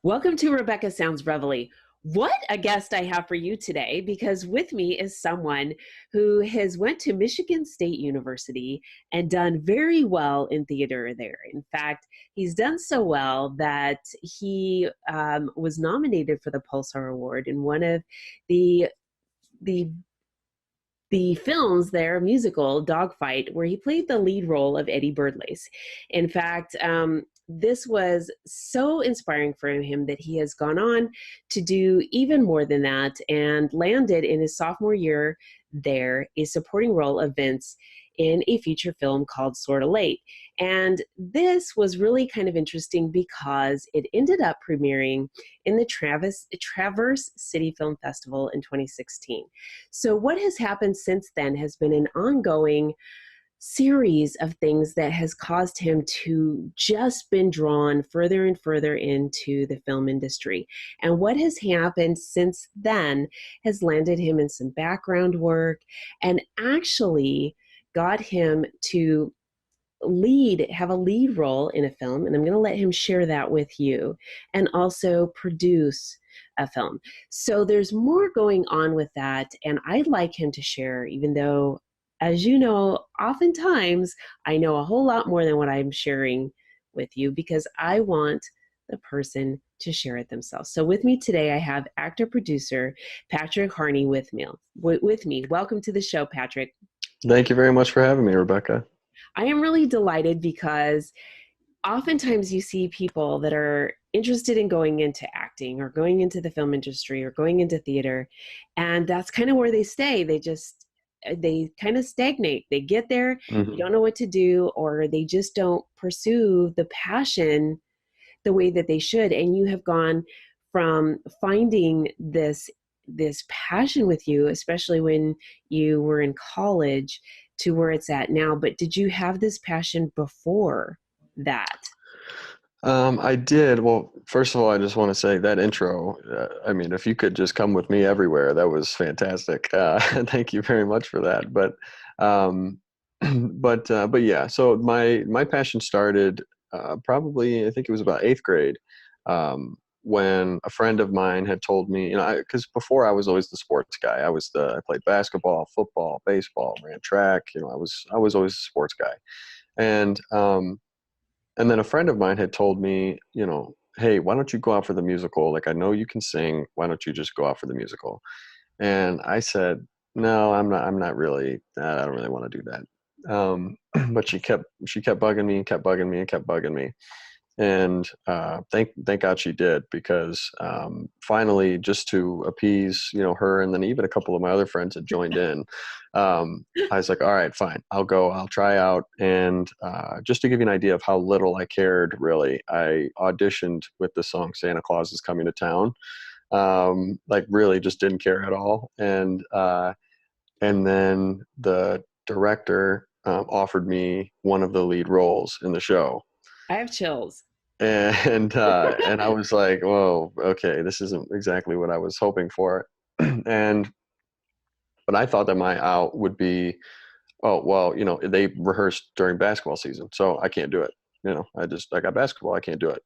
Welcome to Rebecca Sounds Reveille. What a guest I have for you today, because with me is someone who has went to Michigan State University and done very well in theater there. In fact, he's done so well that he was nominated for the Pulsar Award in one of the the the films there, musical Dogfight, where he played the lead role of Eddie Birdlace. In fact, this was so inspiring for him that he has gone on to do even more than that and landed in his sophomore year there a supporting role of Vince in a feature film called Sorta Late. And this was really kind of interesting because it ended up premiering in the Traverse City Film Festival in 2016. So what has happened since then has been an ongoing series of things that has caused him to just been drawn further and further into the film industry. And what has happened since then has landed him in some background work and actually got him to have a lead role in a film, and I'm going to let him share that with you, and also produce a film. So there's more going on with that, and I'd like him to share, even though, as you know, oftentimes I know a whole lot more than what I'm sharing with you, because I want the person to share it themselves. So with me today, I have actor-producer Patrick Harney with me. Welcome to the show, Patrick. Thank you very much for having me, Rebecca. I am really delighted because oftentimes you see people that are interested in going into acting or going into the film industry or going into theater, and that's kind of where they stay. They kind of stagnate. They get there, they don't know what to do, or they just don't pursue the passion the way that they should. And you have gone from finding this passion with you, especially when you were in college, to where it's at now. But did you have this passion before that? I did. Well, first of all, I just want to say that intro, I mean, if you could just come with me everywhere, that was fantastic. Thank you very much for that. But yeah, so my passion started probably, I think it was about 8th grade. When a friend of mine had told me, because before I was always the sports guy. I played basketball, football, baseball, ran track. I was always a sports guy, and then a friend of mine had told me, hey, why don't you go out for the musical? Like, I know you can sing. Why don't you just go out for the musical? And I said, no, I'm not really. I don't really want to do that. But she kept bugging me, and kept bugging me, and kept bugging me. And thank God she did, because finally, just to appease her, and then even a couple of my other friends had joined in. I was like, all right, fine, I'll go, I'll try out. And just to give you an idea of how little I cared, really, I auditioned with the song "Santa Claus is Coming to Town." Like, really, just didn't care at all. And then the director offered me one of the lead roles in the show. I have chills. And I was like, whoa, okay, this isn't exactly what I was hoping for. But I thought that my out would be, oh, well, they rehearsed during basketball season, so I can't do it. I got basketball, I can't do it.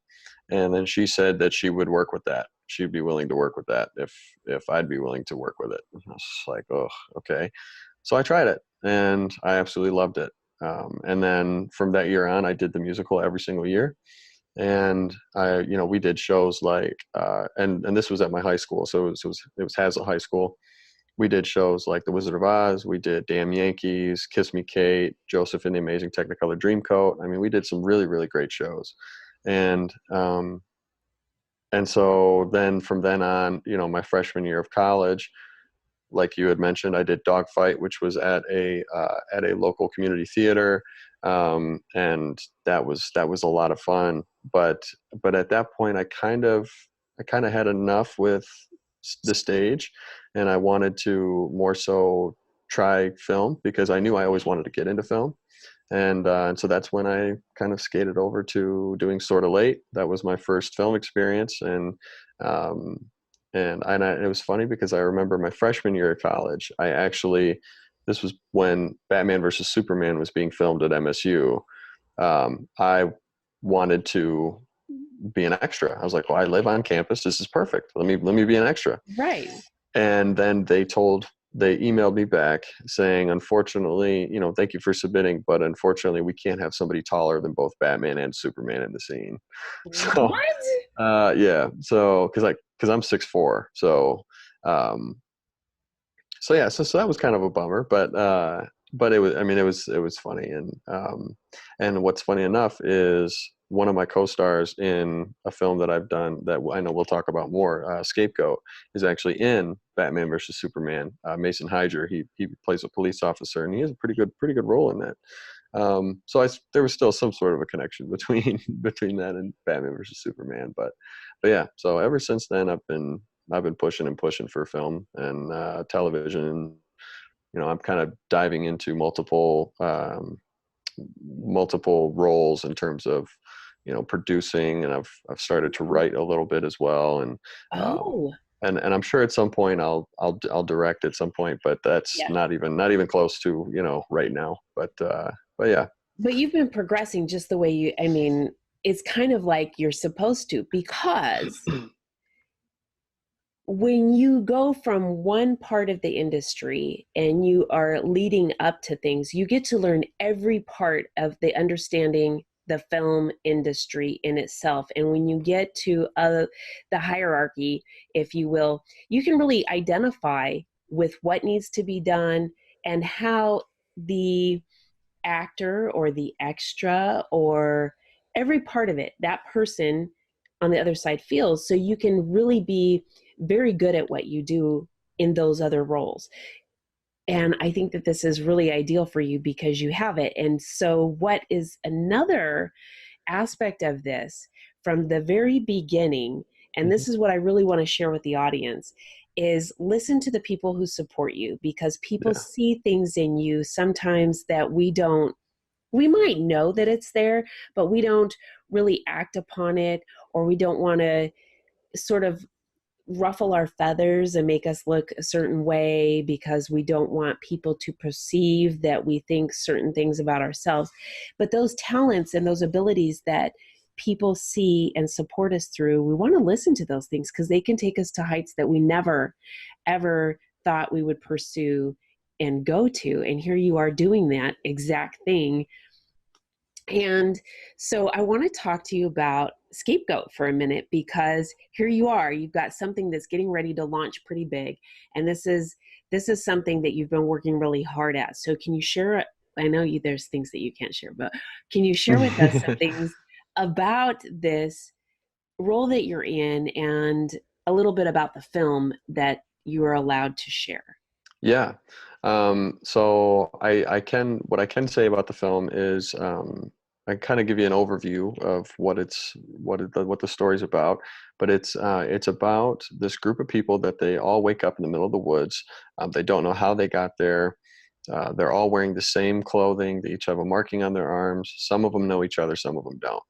And then she said that she would work with that. She'd be willing to work with that if I'd be willing to work with it. And I was like, oh, okay. So I tried it, and I absolutely loved it. And then from that year on, I did the musical every single year. And we did shows like, and this was at my high school. So it was Hazlitt High School. We did shows like The Wizard of Oz. We did Damn Yankees, Kiss Me Kate, Joseph and the Amazing Technicolor Dreamcoat. I mean, we did some really, really great shows. And so then from then on, my freshman year of college, like you had mentioned, I did Dogfight, which was at a local community theater. And that was a lot of fun. But at that point, I kind of had enough with the stage, and I wanted to more so try film, because I knew I always wanted to get into film. And so that's when I kind of skated over to doing Sorta Late. That was my first film experience. And it was funny because I remember my freshman year of college, I actually this was when Batman versus Superman was being filmed at MSU. I wanted to be an extra. I was like, well, I live on campus. This is perfect. Let me be an extra. Right. And then they emailed me back saying, unfortunately, thank you for submitting, but unfortunately we can't have somebody taller than both Batman and Superman in the scene. So, What? yeah. So, cause I'm 6'4". So that was kind of a bummer, but it was, I mean, it was funny. And what's funny enough is one of my co-stars in a film that I've done that I know we'll talk about more, Scapegoat, is actually in Batman versus Superman. Mason Hyder, he plays a police officer, and he has a pretty good role in that. There was still some sort of a connection between that and Batman versus Superman, but yeah. So ever since then, I've been pushing and pushing for film and television, and I'm kind of diving into multiple roles in terms of producing, and I've started to write a little bit as well, um, Oh, and I'm sure at some point I'll direct at some point, but that's yeah. not even close to right now. But yeah. But you've been progressing just the way I mean, it's kind of like you're supposed to, because when you go from one part of the industry and you are leading up to things, you get to learn every part of the understanding the film industry in itself. And when you get to the hierarchy, if you will, you can really identify with what needs to be done and how the actor or the extra or every part of it, that person on the other side feels. So you can really be very good at what you do in those other roles. And I think that this is really ideal for you because you have it. And so, what is another aspect of this from the very beginning, and Mhm. this is what I really want to share with the audience, is listen to the people who support you, because people Yeah. see things in you sometimes that we might know that it's there, but we don't really act upon it, or we don't want to sort of ruffle our feathers and make us look a certain way because we don't want people to perceive that we think certain things about ourselves. But those talents and those abilities that people see and support us through, we want to listen to those things because they can take us to heights that we never, ever thought we would pursue and go to. And here you are doing that exact thing. And so I want to talk to you about Scapegoat for a minute, because here you are, you've got something that's getting ready to launch pretty big. And this is something that you've been working really hard at. So can you share, I know there's things that you can't share, but can you share with us some things about this role that you're in and a little bit about the film that you are allowed to share? Yeah. So what I can say about the film is, I kind of give you an overview of what the story's about, but it's about this group of people that they all wake up in the middle of the woods. They don't know how they got there. They're all wearing the same clothing. They each have a marking on their arms. Some of them know each other, some of them don't.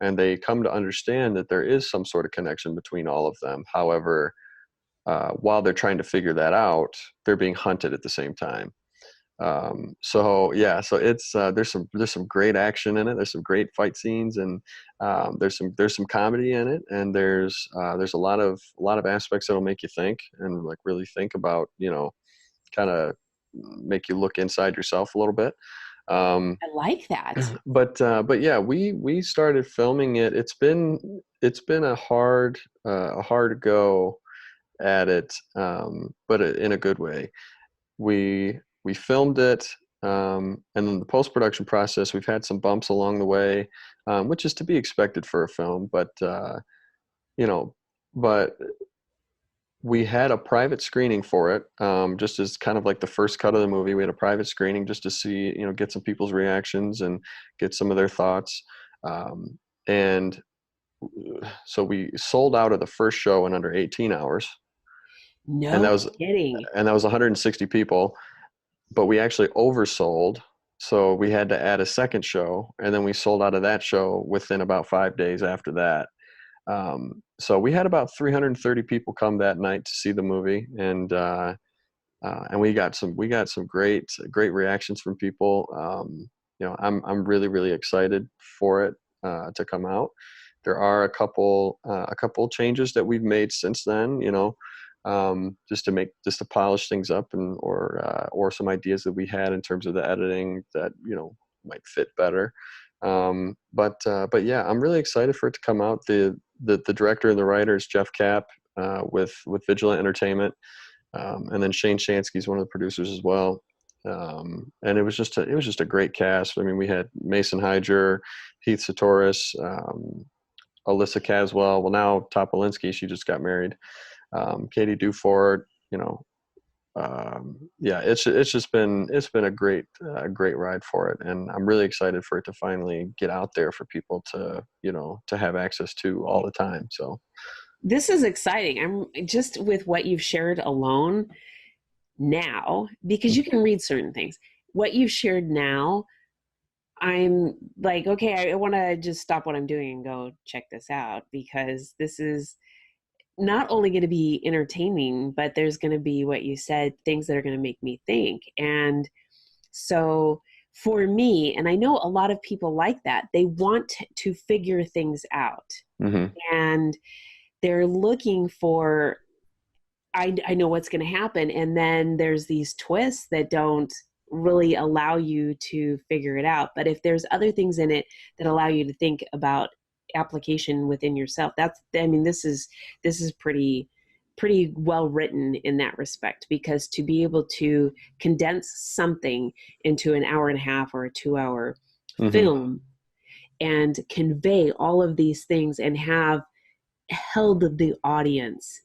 And they come to understand that there is some sort of connection between all of them. However, while they're trying to figure that out, they're being hunted at the same time. So yeah, so it's there's some great action in it. There's some great fight scenes, and there's some comedy in it, and there's a lot of aspects that'll make you think and like really think about, kind of make you look inside yourself a little bit. Um, I like that. but yeah, we started filming it. It's been a hard go at it, but in a good way. We filmed it, and then the post production process. We've had some bumps along the way, which is to be expected for a film. You know, but we had a private screening for it, just as kind of like the first cut of the movie. We had a private screening just to see, get some people's reactions and get some of their thoughts. And so we sold out of the first show in under 18 hours, and No that was kidding. 160 people, but we actually oversold. So we had to add a second show, and then we sold out of that show within about 5 days after that. So we had about 330 people come that night to see the movie, and and we got some great reactions from people. I'm really really excited for it to come out. There are a couple changes that we've made since then, just to polish things up, and or some ideas that we had in terms of the editing that might fit better. But yeah, I'm really excited for it to come out. The director and the writer is Jeff Kapp, with Vigilant Entertainment, and then Shane Shansky's one of the producers as well. And it was just a great cast. I mean, we had Mason Hyger, Heath Satoris, Alyssa Caswell. Well, now Topolinsky, she just got married. Katie Duford. Yeah, it's been a great ride for it, and I'm really excited for it to finally get out there for people to have access to all the time. So This is exciting. I'm just with what you've shared alone now, because you can read certain things. What you've shared now, I'm like, okay, I want to just stop what I'm doing and go check this out, because this is not only going to be entertaining, but there's going to be, what you said, things that are going to make me think. And so for me, and I know a lot of people like that, they want to figure things out. mm-hmm. And they're looking for, I know what's going to happen. And then there's these twists that don't really allow you to figure it out. But if there's other things in it that allow you to think about application within yourself, this is pretty well written in that respect, because to be able to condense something into an hour and a half or a 2-hour Mm-hmm. film and convey all of these things and have held the audience,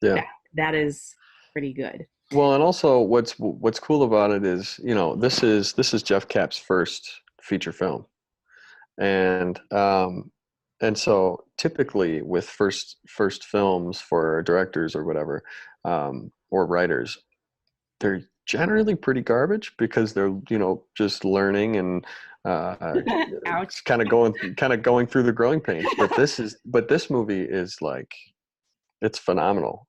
Yeah. that is pretty good. Well, and also what's cool about it is, this is Jeff Kapp's first feature film. And so typically with first films for directors or whatever, or writers, they're generally pretty garbage, because they're just learning and Ouch. kind of going through the growing pains. But this movie is like, it's phenomenal.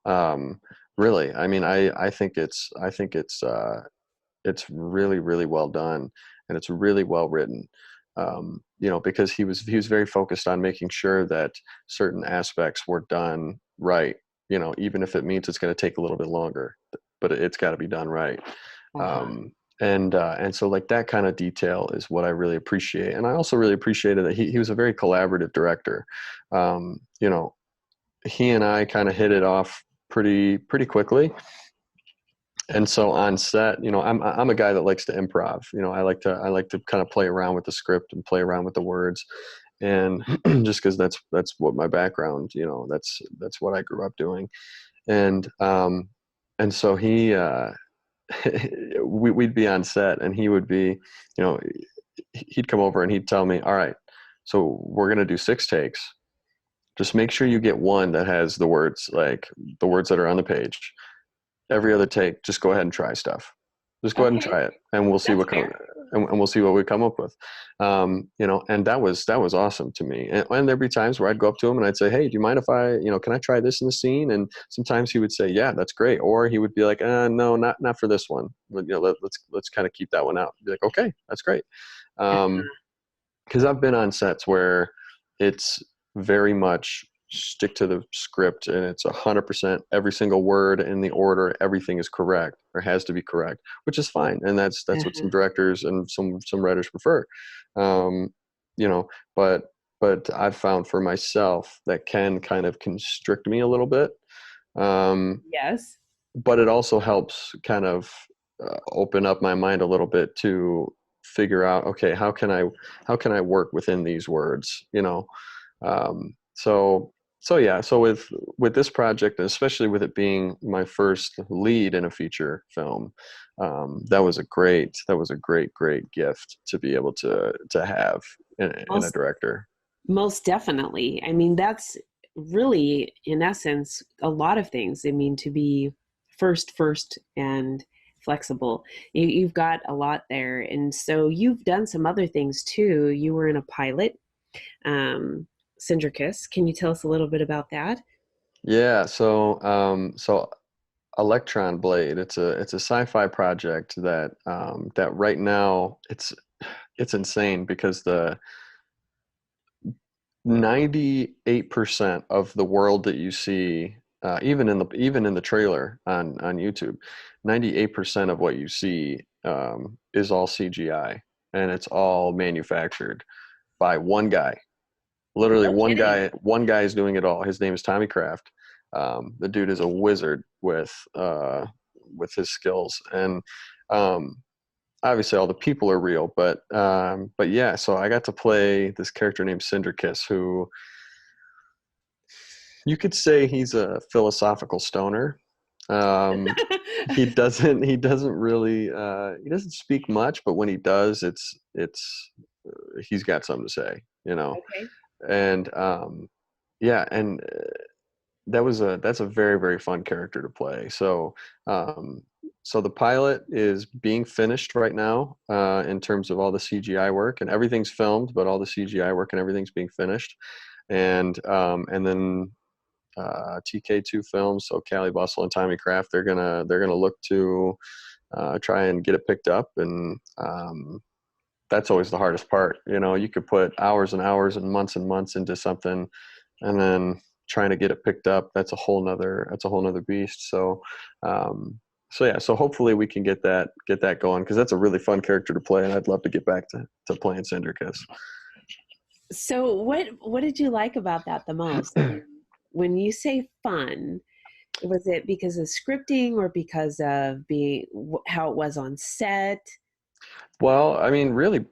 Really, I mean, I think it's really really well done, and it's really well written. Because he was very focused on making sure that certain aspects were done right. Even if it means it's going to take a little bit longer, but it's got to be done right. And so like that kind of detail is what I really appreciate. And I also really appreciated that he was a very collaborative director. He and I kind of hit it off pretty quickly. And so on set, I'm a guy that likes to improv. I like to kind of play around with the script and play around with the words, and just because that's what my background, that's what I grew up doing. And so we'd be on set, and he would be, he'd come over and he'd tell me, all right, so we're gonna do 6 takes. Just make sure you get one that has the words, like the words that are on the page. Every other take, just go ahead and try stuff. Just go ahead and try it, and we'll see and we'll see what we come up with. And that was awesome to me. And there'd be times where I'd go up to him and I'd say, "Hey, do you mind if I, can I try this in the scene?" And sometimes he would say, "Yeah, that's great," or he would be like, "No, not for this one. But, let's kind of keep that one out." I'd be like, "Okay, that's great," because I've been on sets where it's very much stick to the script, and it's 100% every single word in the order, everything is correct or has to be correct, which is fine, and that's what some directors and some writers prefer. But I've found for myself that can kind of constrict me a little bit. Yes. But it also helps kind of open up my mind a little bit to figure out, okay, how can I work within these words, so yeah, so with this project, and especially with it being my first lead in a feature film, that was a great gift to be able to have in a director. Most definitely. I mean, that's really, in essence, a lot of things. I mean, to be first and flexible. You've got a lot there. And so you've done some other things too. You were in a pilot, Sindricus. Can you tell us a little bit about that? Yeah, so Electron Blade. It's a sci-fi project that that right now it's insane because the 98% of the world that you see, even in the trailer on YouTube, 98% of what you see is all CGI, and it's all manufactured by one guy. Literally, No kidding. one guy is doing it all. His name is Tommy Kraft. The dude is a wizard with his skills, and um, obviously all the people are real, but yeah. So I got to play this character named Sindricus, who you could say he's a philosophical stoner. Um, he doesn't really he doesn't speak much, but when he does, it's he's got something to say, you know. Okay. And yeah, and that's a very, very fun character to play. So so the pilot is being finished right now in terms of all the CGI work, and everything's filmed, but all the CGI work and everything's being finished. And then TK2 Films, so Callie Bustle and Tommy Kraft, they're gonna look to try and get it picked up, and that's always the hardest part. You know, you could put hours and hours and months into something, and then trying to get it picked up, that's a whole nother beast. So so yeah, so hopefully we can get that going, because that's a really fun character to play, and I'd love to get back to playing Sindricus. So what did you like about that the most? When you say fun, was it because of scripting or because of being how it was on set? Well, I mean, really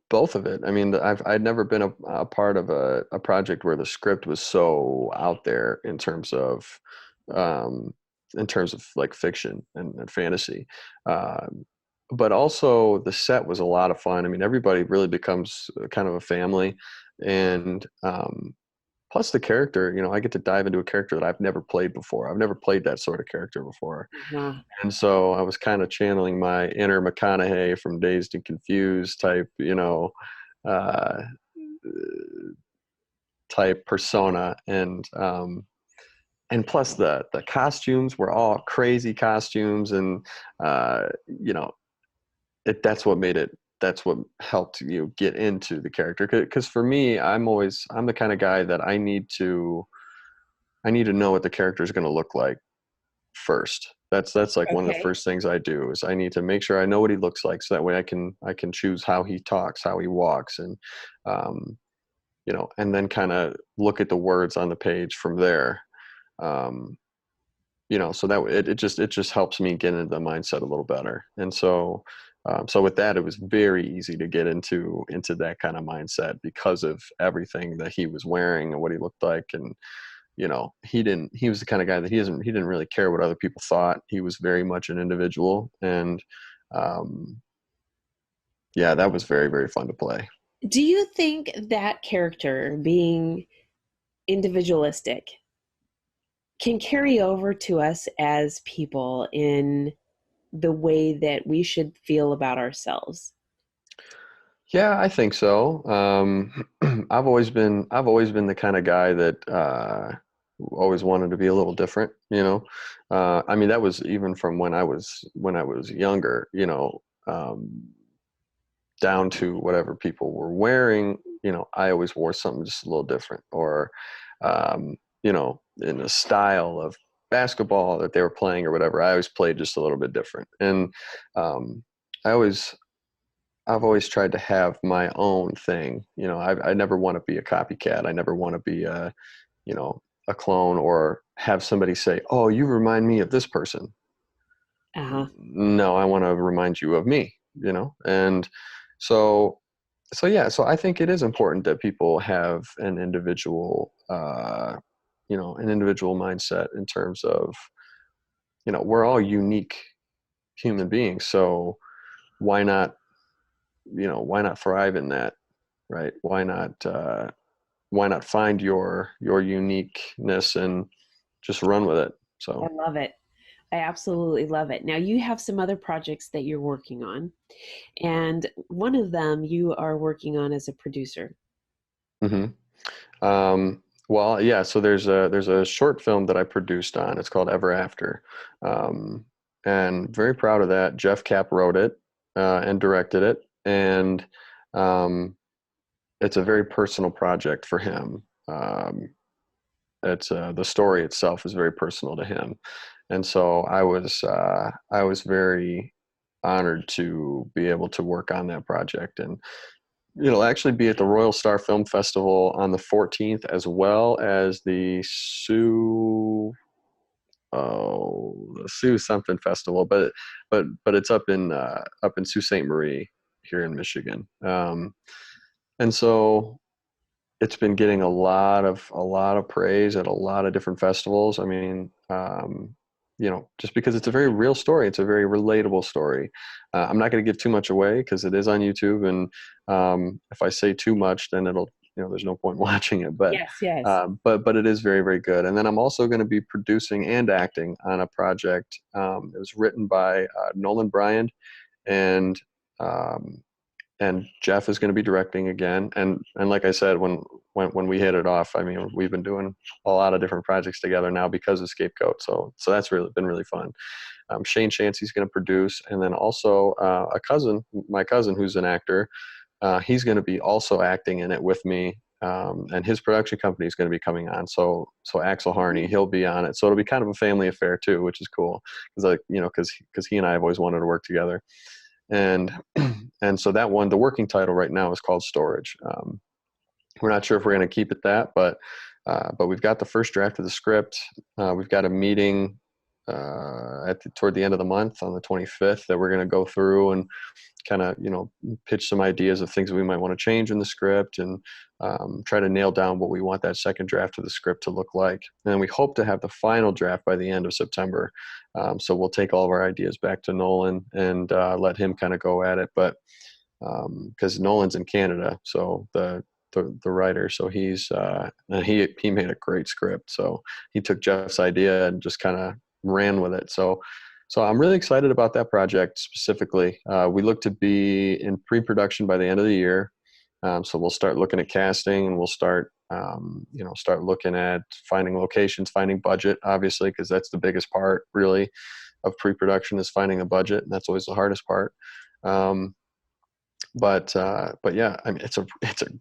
both of it. I mean, I'd never been a part of a project where the script was so out there um, in terms of like fiction and fantasy. But also the set was a lot of fun. I mean, everybody really becomes kind of a family, and plus the character. You know, I get to dive into a character that I've never played before. I've never played that sort of character before. Uh-huh. And so I was kind of channeling my inner McConaughey from Dazed and Confused type, you know, uh, type persona, and plus the costumes were all crazy costumes, and you know, that's what made it. That's what helped you get into the character. Because for me, I'm the kind of guy that I need to know what the character is going to look like first. That's like one of the Okay. first things I do is I need to make sure I know what he looks like, so that way I can choose how he talks, how he walks, and um, you know, and then kind of look at the words on the page from there. Um, you know, so that it just helps me get into the mindset a little better. And so so with that, it was very easy to get into that kind of mindset because of everything that he was wearing and what he looked like. And you know, he was the kind of guy that he didn't really care what other people thought. He was very much an individual, and um yeah, that was very, very fun to play. Do you think that character being individualistic can carry over to us as people in the way that we should feel about ourselves? Yeah, I think so. I've always been the kind of guy that always wanted to be a little different, you know. I mean, that was even from when I was younger, you know, down to whatever people were wearing. You know, I always wore something just a little different, or you know, in the style of basketball that they were playing or whatever. I always played just a little bit different, and um, I always I've always tried to have my own thing. You know, I never want to be a copycat. I never want to be a, you know, a clone, or have somebody say, "Oh, you remind me of this person." Uh-huh. No, I want to remind you of me, you know? And so, so yeah, so I think it is important that people have an individual, you know, an individual mindset in terms of, you know, we're all unique human beings. So why not, you know, why not thrive in that, right? Why not find your uniqueness and just run with it? I So, love it. I absolutely love it. Now, you have some other projects that you're working on, and one of them you are working on as a producer. hmm um, Well, yeah. So there's a short film that I produced on. It's called Ever After, um, and very proud of that. Jeff Kapp wrote it and directed it, and um, it's a very personal project for him. It's the story itself is very personal to him, and so I was very honored to be able to work on that project, and it'll actually be at the Royal Star Film Festival on the 14th, as well as the Sioux something festival, but it's up in Sault Ste. Marie here in Michigan, and so it's been getting a lot of praise at a lot of different festivals. I mean, just because it's a very real story, it's a very relatable story. I'm not going to give too much away because it is on YouTube, and if I say too much, then it'll, there's no point watching it. But Yes, yes. but it is very, very good. And then I'm also going to be producing and acting on a project. It was written by Nolan Bryant, and um, and Jeff is going to be directing again. And like I said, when we hit it off, I mean, we've been doing a lot of different projects together now because of Scapegoat. So that's really been really fun. Shane Chancey's going to produce, and then also my cousin who's an actor, he's going to be also acting in it with me. And his production company is going to be coming on. So Axel Harney, he'll be on it. So it'll be kind of a family affair too, which is cool because because he and I have always wanted to work together. And and so that one, the working title right now is called Storage. We're not sure if we're going to keep it that, but we've got the first draft of the script. We've got a meeting toward the end of the month on the 25th that we're going to go through and kind of pitch some ideas of things we might want to change in the script, and try to nail down what we want that second draft of the script to look like. And then we hope to have the final draft by the end of September. So we'll take all of our ideas back to Nolan and let him kind of go at it. But because Nolan's in Canada, so the writer, so he made a great script. So he took Jeff's idea and just kind of ran with it. So I'm really excited about that project specifically. We look to be in pre-production by the end of the year. So we'll start looking at casting, and we'll start looking at finding locations, finding budget, obviously, because that's the biggest part really of pre-production is finding a budget. And that's always the hardest part. But yeah, I mean, it's a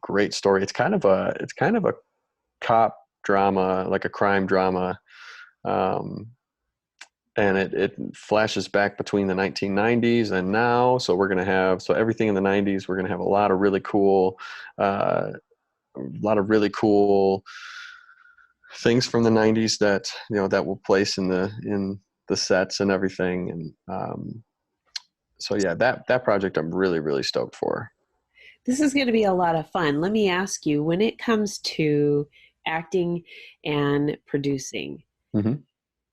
great story. It's kind of a cop drama, like a crime drama. And it flashes back between the 1990s and now. So we're going to have, everything in the 90s, we're going to have a lot of really cool things from the 90s that, that will place in the sets and everything. And so yeah, that project I'm really, really stoked for. This is going to be a lot of fun. Let me ask you, when it comes to acting and producing, Mm-hmm.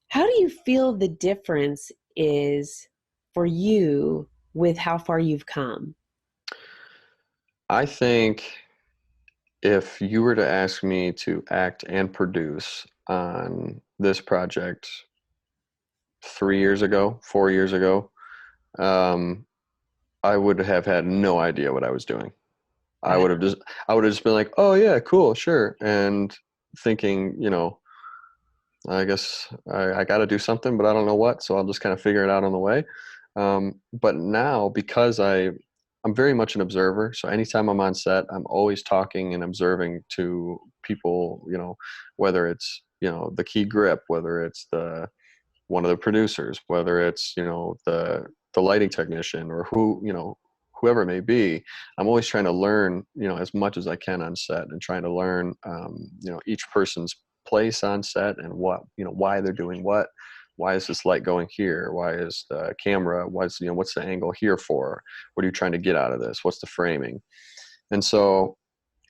how do you feel the difference is for you with how far you've come? I think if you were to ask me to act and produce on this project 3 years ago, 4 years ago, I would have had no idea what I was doing. I would have just been like, oh yeah, cool, sure. And thinking, I guess I got to do something, but I don't know what, so I'll just kind of figure it out on the way. But now, because I'm very much an observer, so anytime I'm on set, I'm always talking and observing to people, whether it's, the key grip, whether it's one of the producers, whether it's, the lighting technician, or whoever it may be. I'm always trying to learn, as much as I can on set, and trying to learn, each person's place on set, and why they're doing what. Why is this light going here? Why is the camera, what's the angle here for? What are you trying to get out of this? What's the framing? And so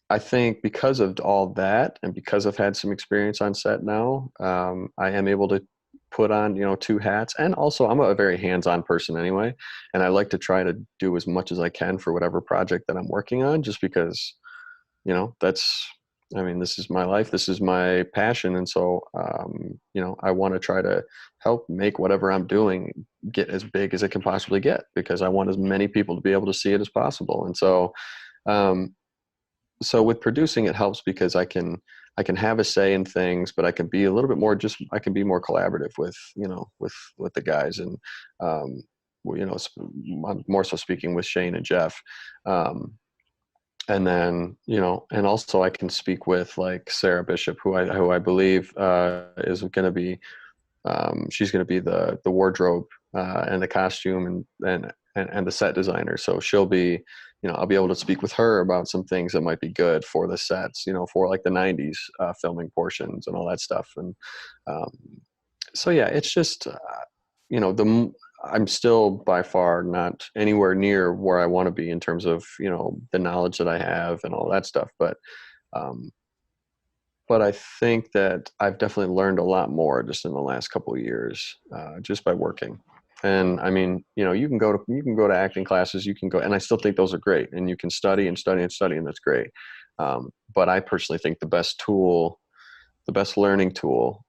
I think because of all that, and because I've had some experience on set now, I am able to put on, two hats. And also I'm a very hands-on person anyway. And I like to try to do as much as I can for whatever project that I'm working on, just because, this is my life, this is my passion. And so, I want to try to help make whatever I'm doing get as big as it can possibly get, because I want as many people to be able to see it as possible. And so, so with producing, it helps because I can I can have a say in things, but I can be a little bit more I can be more collaborative with, with the guys. And, I'm more so speaking with Shane and Jeff. And then, and also I can speak with like Sarah Bishop, who I believe, is going to be, she's going to be the wardrobe, and the costume and the set designer. So she'll be, I'll be able to speak with her about some things that might be good for the sets, for like the 90s filming portions and all that stuff. And um, so, yeah, it's just, I'm still by far not anywhere near where I want to be in terms of, the knowledge that I have and all that stuff. Um, but I think that I've definitely learned a lot more just in the last couple of years, just by working. And I mean, you can go to acting classes, you can go, and I still think those are great, and you can study and study and study, and that's great. But I personally think the best learning tool,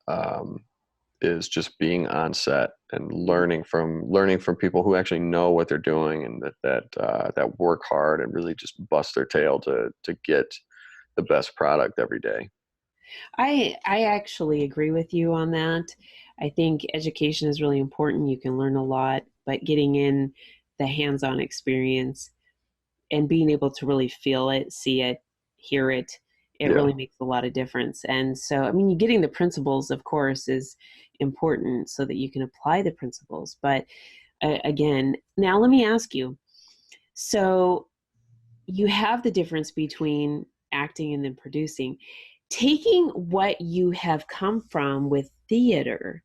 is just being on set and learning from people who actually know what they're doing, and that work hard and really just bust their tail to get the best product every day. I actually agree with you on that. I think education is really important. You can learn a lot, but getting in the hands-on experience and being able to really feel it, see it, hear it, it Yeah. really makes a lot of difference. And so, I mean, getting the principles, of course, is important so that you can apply the principles. But again, now let me ask you. So you have the difference between acting and then producing. Taking what you have come from with theater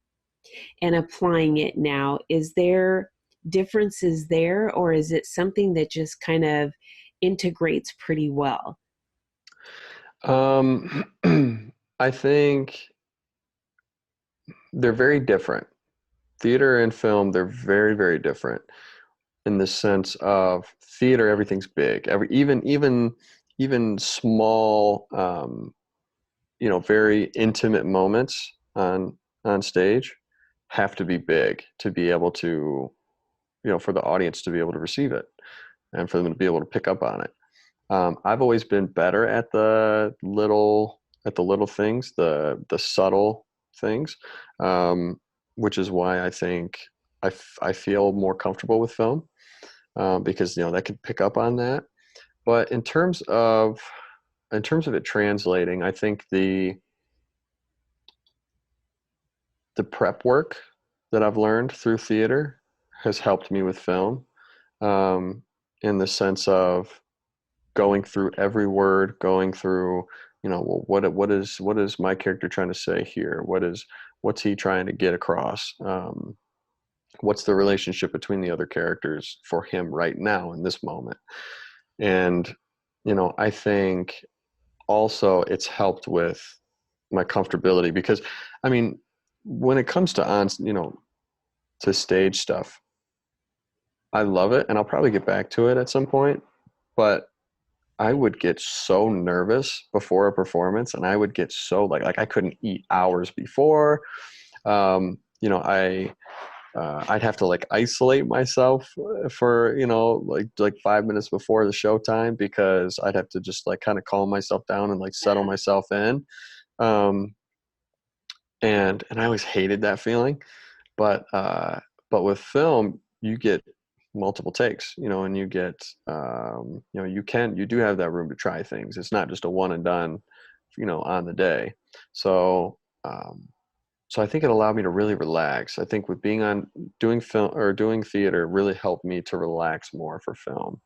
and applying it now, is there differences there, or is it something that just kind of integrates pretty well? I think they're very different. Theater and film, they're very, very different in the sense of theater, everything's big. Even small, very intimate moments on stage have to be big to be able to, for the audience to be able to receive it and for them to be able to pick up on it. I've always been better at the little things, the subtle things, which is why I think I feel more comfortable with film, because that could pick up on that. But in terms of it translating, I think the prep work that I've learned through theater has helped me with film, in the sense of going through every word, going through, well, what is my character trying to say here? What's he trying to get across? What's the relationship between the other characters for him right now in this moment? And, I think also it's helped with my comfortability, because, I mean, when it comes to stage stuff, I love it, and I'll probably get back to it at some point, but I would get so nervous before a performance, and I would get so like I couldn't eat hours before. I'd have to like isolate myself for like 5 minutes before the showtime, because I'd have to just like kind of calm myself down and like settle myself in. Um, and I always hated that feeling, but with film you get multiple takes, and you get, you do have that room to try things. It's not just a one and done, on the day. So, so I think it allowed me to really relax. I think with doing film or doing theater really helped me to relax more for film.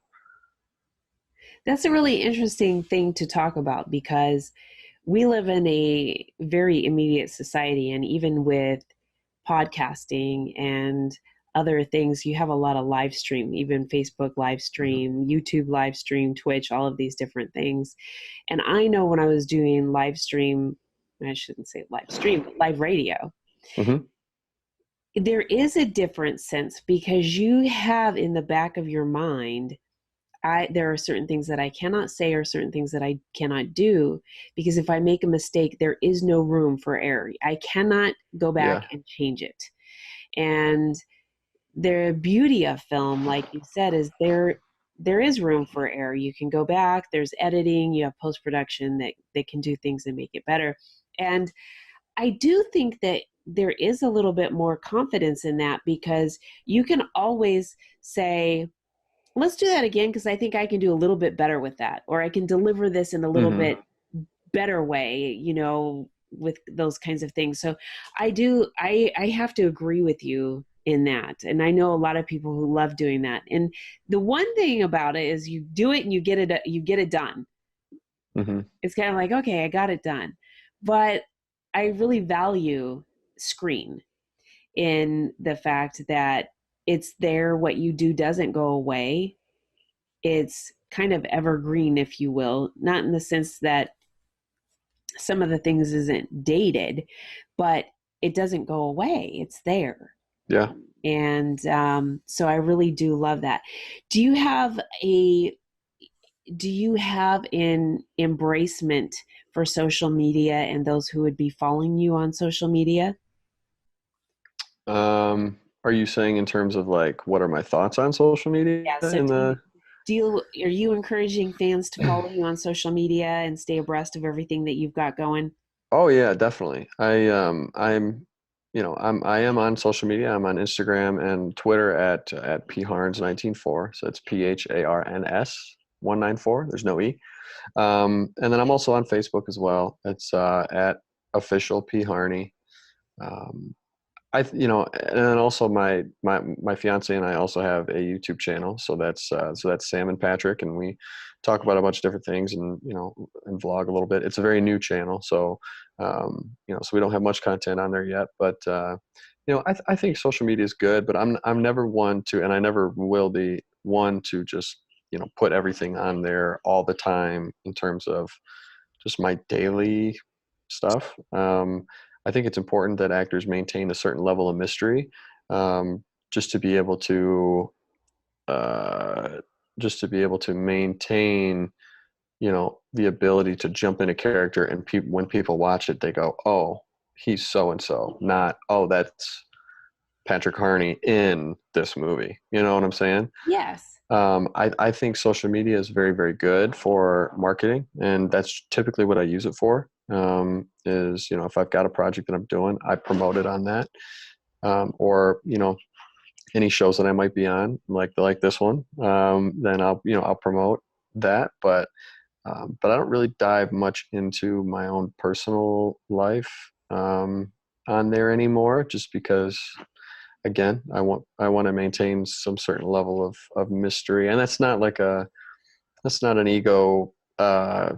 That's a really interesting thing to talk about, because we live in a very immediate society, and even with podcasting and other things, you have a lot of live stream, even Facebook live stream, YouTube live stream, Twitch, all of these different things. And I know when I was doing live stream, I shouldn't say live stream, but live radio, Mm-hmm. there is a different sense, because you have in the back of your mind, there are certain things that I cannot say, or certain things that I cannot do, because if I make a mistake, there is no room for error. I cannot go back Yeah. and change it. And the beauty of film, like you said, is there is room for error. You can go back, there's editing, you have post-production that they can do things and make it better. And I do think that there is a little bit more confidence in that, because you can always say, let's do that again, because I think I can do a little bit better with that, or I can deliver this in a little Hmm. bit better way, with those kinds of things. So I have to agree with you in that. And I know a lot of people who love doing that. And the one thing about it is you do it and you get it done. Hmm. It's kind of like, okay, I got it done. But I really value screen in the fact that it's there. What you do doesn't go away. It's kind of evergreen, if you will, not in the sense that some of the things isn't dated, but it doesn't go away. It's there. Yeah. And so I really do love that. Do you have a do you have an embracement for social media and those who would be following you on social media? Are you saying in terms of like what are my thoughts on social media Yeah. So in the are you encouraging fans to follow you on social media and stay abreast of everything that you've got going? Oh yeah, definitely. I am on social media. I'm on Instagram and Twitter at pharns194. So it's PHARNS 194. There's no E. And then I'm also on Facebook as well. It's at official P Harney. Um, and then also my fiance and I also have a YouTube channel. So that's Sam and Patrick, and we talk about a bunch of different things, and and vlog a little bit. It's a very new channel, so so we don't have much content on there yet. But I think social media is good, but I'm never one to, and I never will be one to just put everything on there all the time in terms of just my daily stuff. I think it's important that actors maintain a certain level of mystery, um, just to be able to uh, maintain, the ability to jump in a character, and when people watch it, they go, "Oh, he's so and so," not, "Oh, that's Patrick Harney in this movie." You know what I'm saying? Yes. I think social media is very, very good for marketing, and that's typically what I use it for. Is if I've got a project that I'm doing, I promote it on that, or any shows that I might be on, like this one. Then I'll promote that, but I don't really dive much into my own personal life on there anymore, just because again, I want to maintain some certain level of mystery, and that's not an ego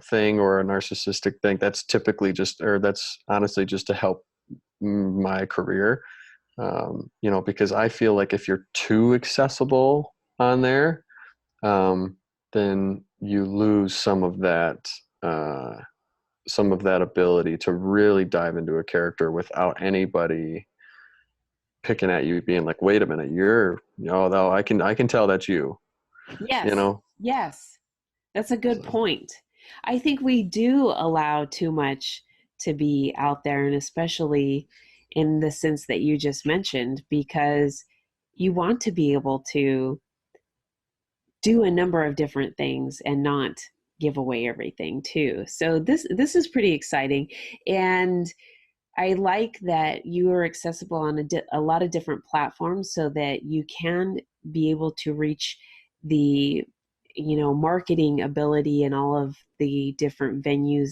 thing or a narcissistic thing. That's honestly just to help my career. Because I feel like if you're too accessible on there, um, then you lose uh, some of that ability to really dive into a character without anybody picking at you, being like, "Wait a minute, though I can tell that's you." You Yes. know. Yes. That's a good So. point. I think we do allow too much to be out there, and especially in the sense that you just mentioned, because you want to be able to do a number of different things and not give away everything too. So this is pretty exciting, and I like that you are accessible on a lot of different platforms, so that you can be able to reach the marketing ability and all of the different venues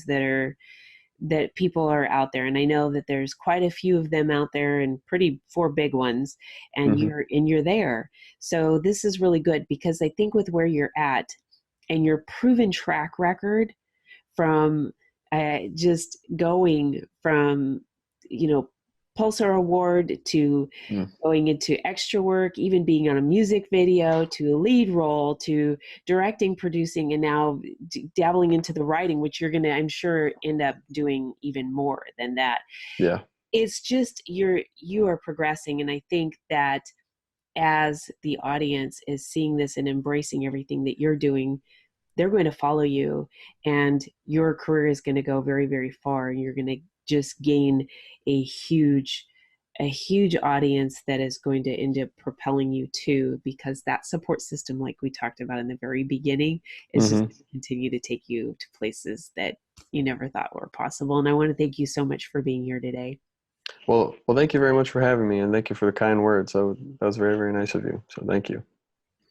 that people are out there. And I know that there's quite a few of them out there, and pretty four big ones, and Hmm. you're there. So this is really good, because I think with where you're at and your proven track record, from just going from Pulsar Award to Mm. going into extra work, even being on a music video, to a lead role, to directing, producing, and now dabbling into the writing, which you're going to, I'm sure, end up doing even more than that. Yeah. It's just you are progressing, and I think that as the audience is seeing this and embracing everything that you're doing, they're going to follow you, and your career is going to go very, very far, and you're going to just gain a huge a huge audience that is going to end up propelling you too, because that support system, like we talked about in the very beginning, is just Hmm. going to continue to take you to places that you never thought were possible. And I want to thank you so much for being here today. Well, thank you very much for having me, and thank you for the kind words. So that was very, very nice of you. So thank you.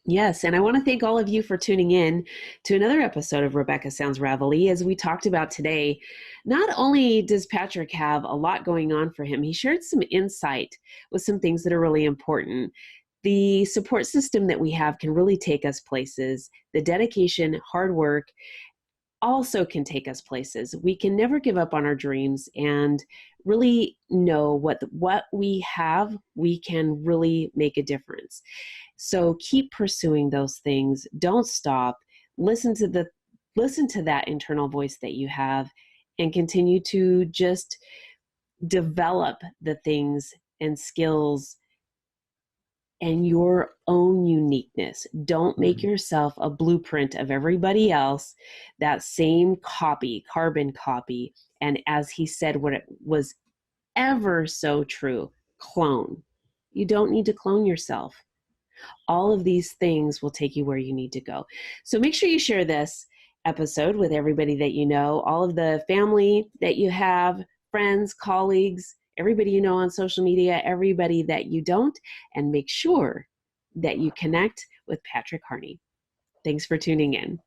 Yes, and I want to thank all of you for tuning in to another episode of Rebecca Sounds Reveille. As we talked about today, not only does Patrick have a lot going on for him, he shared some insight with some things that are really important. The support system that we have can really take us places. The dedication, hard work also can take us places. We can never give up on our dreams and really know what we have, we can really make a difference. So keep pursuing those things. Don't stop. Listen to that internal voice that you have and continue to just develop the things and skills and your own uniqueness. Don't make Mhm. yourself a blueprint of everybody else, that same copy, carbon copy. And as he said, what it was ever so true, clone. You don't need to clone yourself. All of these things will take you where you need to go. So make sure you share this episode with everybody that you know, all of the family that you have, friends, colleagues, everybody you know on social media, everybody that you don't, and make sure that you connect with Patrick Harney. Thanks for tuning in.